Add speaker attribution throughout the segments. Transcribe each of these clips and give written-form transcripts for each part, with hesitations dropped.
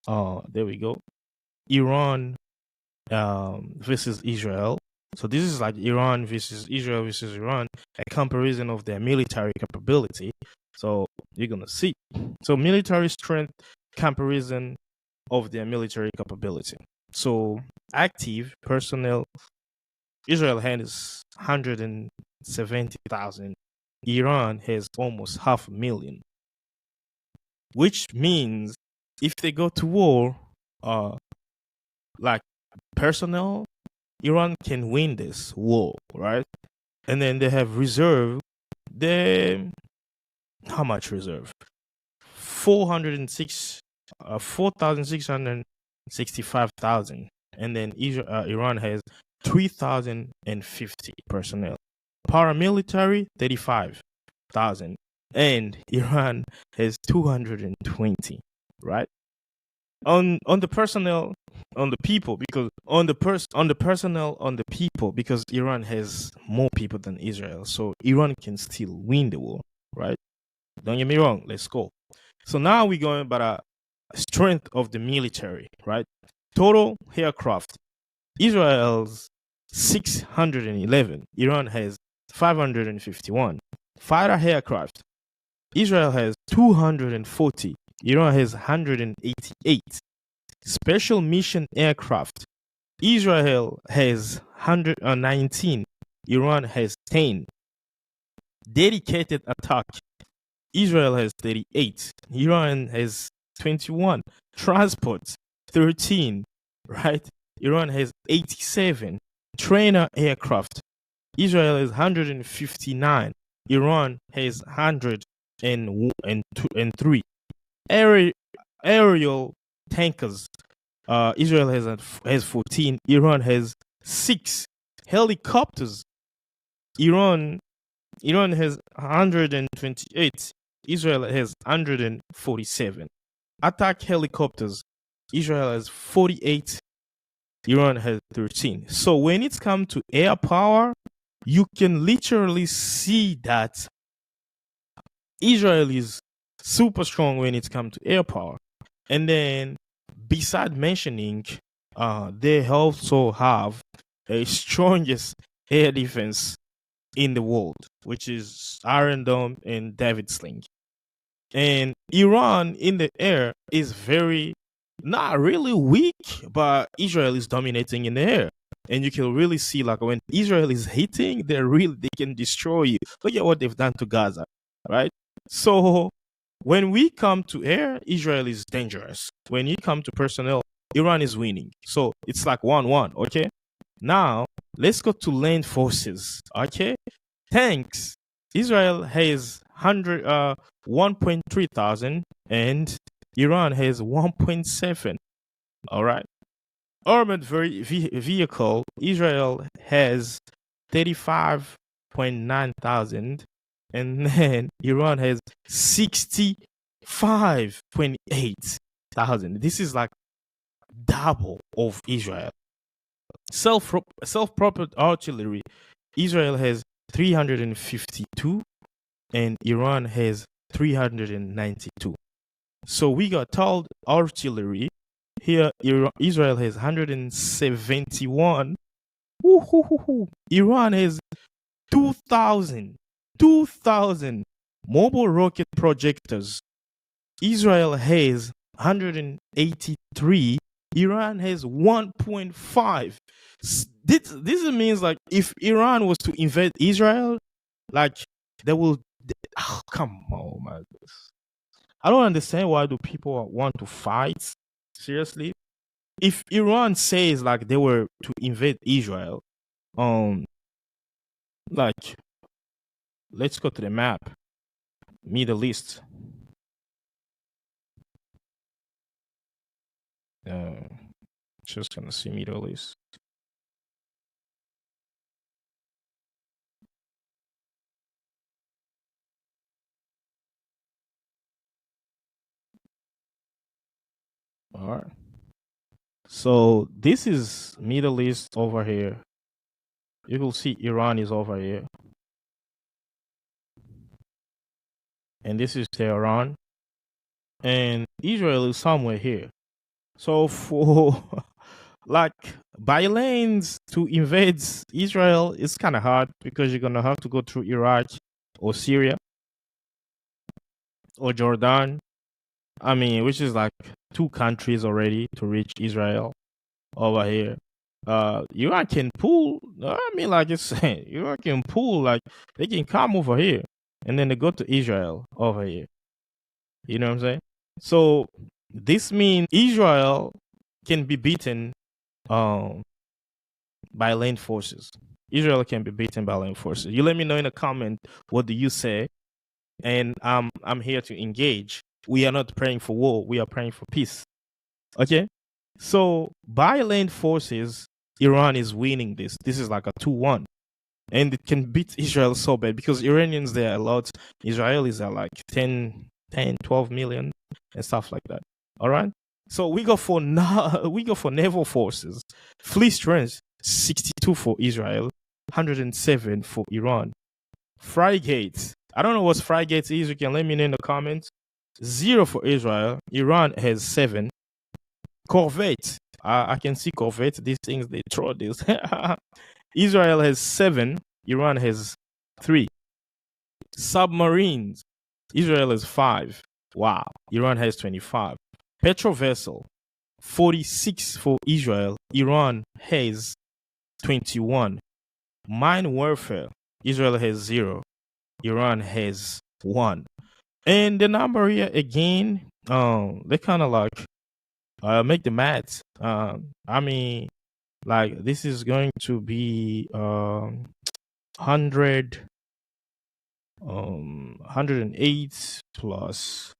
Speaker 1: There we go. Iran versus Israel. So this is like Iran versus Israel versus Iran, a comparison of their military capability. So you're gonna see. So military strength comparison of their military capability. So active personnel, Israel has 170,000. Iran has almost 500,000, which means if they go to war, like personnel, Iran can win this war, right? And then they have reserve. They how much reserve? 406, 4,665,000, and then Iran has 3,050 personnel. Paramilitary 35,000, and Iran has 220. Right? On the personnel, on the people, because on the personnel, on the people, because Iran has more people than Israel, so Iran can still win the war, right? Don't get me wrong. Let's go. So now we're going about a strength of the military, right? Total aircraft. Israel's 611. Iran has 551. Fighter aircraft. Israel has 240. Iran has 188. Special mission aircraft. Israel has 119. Iran has 10. Dedicated attack. Israel has 38. Iran has 21. Transport, 13. Right? Iran has 87. Trainer aircraft. Israel has 159. Iran has 103. Aerial tankers. Israel has 14. Iran has 6. Helicopters. Iran has 128. Israel has 147. Attack helicopters. Israel has 48. Iran has 13. So when it's come to air power, you can literally see that Israel is super strong when it's come to air power. And then beside mentioning, they also have a strongest air defense in the world, which is Iron Dome and David Sling. And Iran in the air is very not really weak, but Israel is dominating in the air. And you can really see, like, when Israel is hitting, they can destroy you. Look at what they've done to Gaza, right? So when we come to air, Israel is dangerous. When you come to personnel, Iran is winning. So it's like 1-1, okay? Now let's go to land forces, okay? Tanks. Israel has 1.3 thousand and Iran has 1.7. All right. Armored vehicle. Israel has 35.9 thousand, and then Iran has 65.8 thousand. This is like double of Israel. Self-propelled artillery. Israel has 352 and Iran has 392. So we got told artillery. Here, Israel has 171. Iran has 2,000. 2,000 mobile rocket projectors. Israel has 183. Iran has 1.5. This means, like, if Iran was to invade Israel, like, they will. Oh, come on, man. I don't understand why do people want to fight. Seriously, if Iran says like they were to invade Israel, like, let's go to the map, Middle East. Just gonna see Middle East. All right. So this is Middle East over here. You will see Iran is over here. And this is Tehran. And Israel is somewhere here. So for like by lanes to invade Israel, it's kind of hard because you're gonna have to go through Iraq or Syria or Jordan. I mean, which is like two countries already to reach Israel over here. Iran can pull. I mean, like it's Iran can pull. Like they can come over here, and then they go to Israel over here. You know what I'm saying? So this means Israel can be beaten um, by land forces. Israel can be beaten by land forces. You let me know in a comment what do you say, and I'm here to engage. We are not praying for war. We are praying for peace. Okay. So by land forces, Iran is winning this. This is like a 2-1. And it can beat Israel so bad because Iranians, there are a lot. Israelis are like 12 million and stuff like that. All right. So we go for naval forces. Fleet strength 62 for Israel, 107 for Iran. Frigates. I don't know what frigates is. You can let me know in the comments. 0 for Israel. Iran has 7. Corvette. I can see Corvette. These things they throw this. Israel has 7. Iran has 3. Submarines. Israel has 5. Wow. Iran has 25. Petro vessel. 46 for Israel. Iran has 21. Mine warfare. Israel has 0. Iran has 1. And the number here again, they kind of like make the math. I mean, like this is going to be 108 plus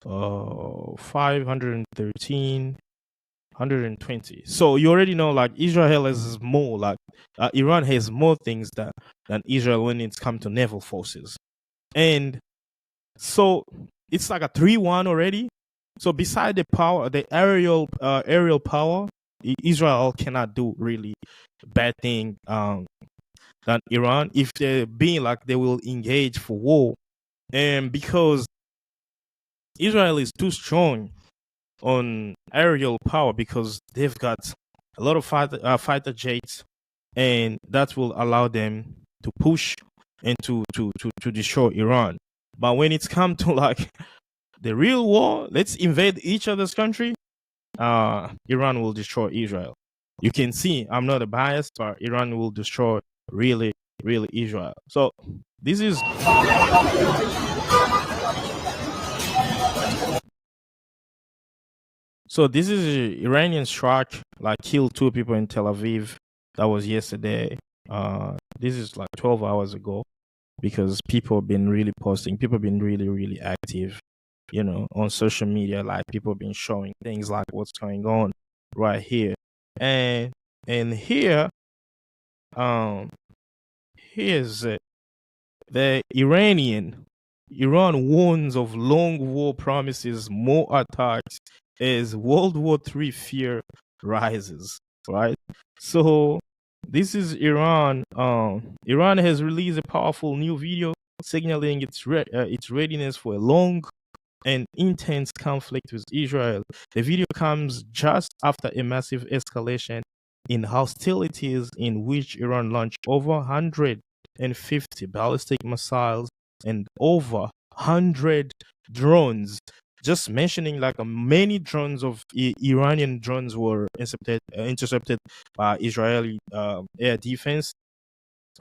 Speaker 1: 513 120. So you already know like Israel has more like Iran has more things than Israel when it's come to naval forces. And so it's like a 3-1 already. So beside the power, the aerial power, Israel cannot do really bad thing than Iran if they're being like they will engage for war. And because Israel is too strong on aerial power because they've got a lot of fighter jets, and that will allow them to push and to destroy Iran. But when it's come to like the real war, let's invade each other's country, Iran will destroy Israel. You can see I'm not a bias, but Iran will destroy really, really Israel. So this is Iranian strike, like killed 2 people in Tel Aviv. That was yesterday. This is like 12 hours ago because people have been really posting. People have been really, really active, on social media. Like people have been showing things like what's going on right here. And here, here's it. The Iran warns of long war promises more attacks as World War III fear rises. Right. So this is Iran. Iran has released a powerful new video signaling its readiness for a long and intense conflict with Israel. The video comes just after a massive escalation in hostilities in which Iran launched over 150 ballistic missiles and over 100 drones. Just mentioning like many drones of Iranian drones were intercepted by Israeli air defense,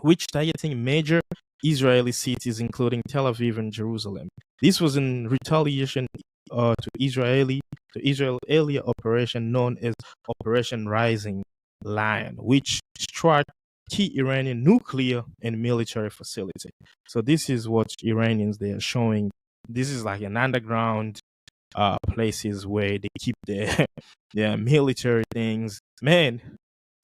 Speaker 1: which targeting major Israeli cities, including Tel Aviv and Jerusalem. This was in retaliation to Israel earlier operation known as Operation Rising Lion, which struck key Iranian nuclear and military facility. So this is what Iranians they are showing. This is like an underground places where they keep their their military things. Man,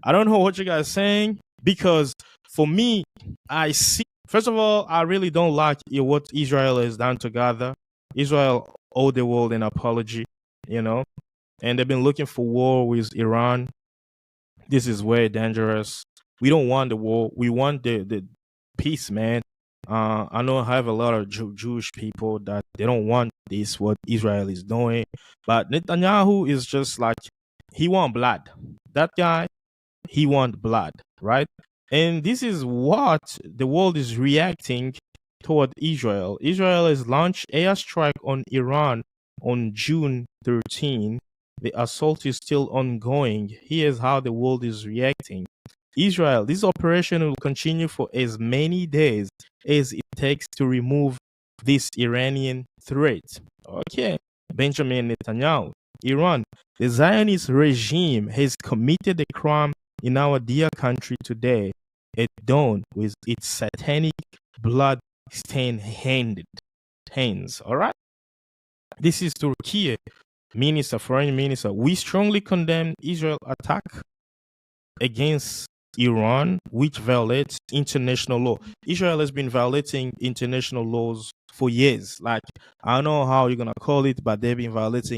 Speaker 1: I don't know what you guys are saying because for me, I see. First of all, I really don't like what Israel has done to Gaza. Israel owe the world an apology, and they've been looking for war with Iran. This is way dangerous. We don't want the war. We want the peace, man. I know I have a lot of Jewish people that they don't want this, what Israel is doing. But Netanyahu is just like, he want blood. That guy, he want blood, right? And this is what the world is reacting toward Israel. Israel has launched airstrike on Iran on June 13. The assault is still ongoing. Here's how the world is reacting. Israel, this operation will continue for as many days as it takes to remove this Iranian threat. Okay, Benjamin Netanyahu, Iran, the Zionist regime has committed a crime in our dear country today at dawn with its satanic blood-stained hands. All right, this is Turkey minister, foreign minister. We strongly condemn Israel attack against Iran, which violates international law. Israel has been violating international laws for years. Like, I don't know how you're gonna call it, but they've been violating